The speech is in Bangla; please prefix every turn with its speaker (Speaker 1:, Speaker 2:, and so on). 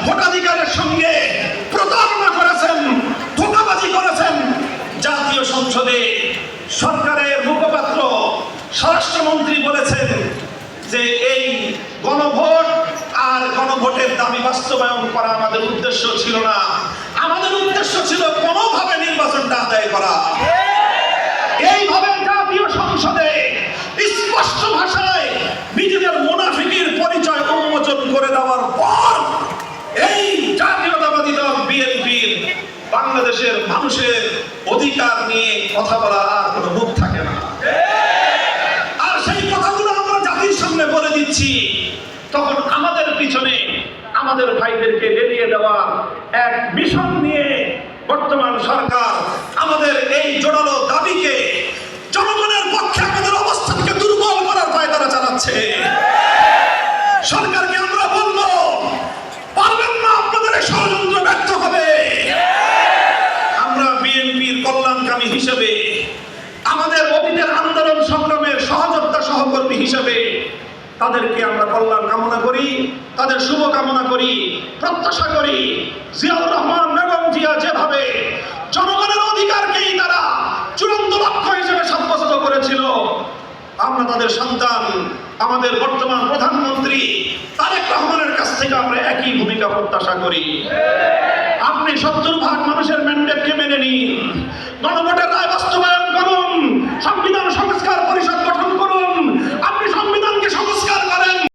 Speaker 1: ভোটাধিকারের সঙ্গে প্রতারণা করেছেন, ধোঁকাবাজি করেছেন। জাতীয় সংসদে সরকারের মুখপাত্র স্বরাষ্ট্রমন্ত্রী বলেছেন যে এই গণভোট আর গণভোটের দাবি বাস্তবায়ন করা আমাদের উদ্দেশ্য ছিল না, আমাদের উদ্দেশ্য ছিল কোনোভাবে নির্বাচনটা আদায় করা। এইভাবে জাতীয় সংসদে স্পষ্ট ভাষায় নিজেদের মুনাফিকের পরিচয় উন্মোচন করে দেওয়ার পর এই জাতীয়তাবাদী দল বিএনপির বাংলাদেশের মানুষের অধিকার নিয়ে কথা বলার আর কোনো মুখ থাকে না। আর সেই কথাগুলো আমরা জাতির সামনে বলে দিচ্ছি, তখন আমাদের পিছনে আমাদের ভাইদেরকে লেলিয়ে দেওয়া এক মিশন নিয়ে বর্তমান সরকার আমাদের এই জোরালো দাবিকে, জনগণের পক্ষে আমাদের অবস্থানকে দুর্বল করার পায়তারা চালাচ্ছে। সরকারকে আমরা বলবো, পারবেন না, আপনাদের এই ষড়যন্ত্র ব্যর্থ হবে। আমরা বিএনপির কল্যাণকামী হিসেবে, আমাদের অতীতের আন্দোলন সংগ্রামের সহযোদ্ধা সহকর্মী হিসেবে তাদেরকে আমরা কল্যাণ কামনা করি, তাদের শুভ কামনা করি, প্রত্যাশা করি জিয়াউর রহমান বেগম জিয়া যেভাবে জনগণের অধিকারকেই তারা চূড়ান্ত লক্ষ্য হিসেবে সাব্যস্ত করেছিল, আমরা তাদের সন্তান আমাদের বর্তমান প্রধানমন্ত্রী তারেক রহমানের কাছ থেকে আমরা একই ভূমিকা প্রত্যাশা করি। আপনি 70% মানুষের ম্যান্ডেটকে মেনে নিন, গণভোটের রায় বাস্তবায়ন করুন, সংবিধান সংস্কার পরিষদ গঠন করুন,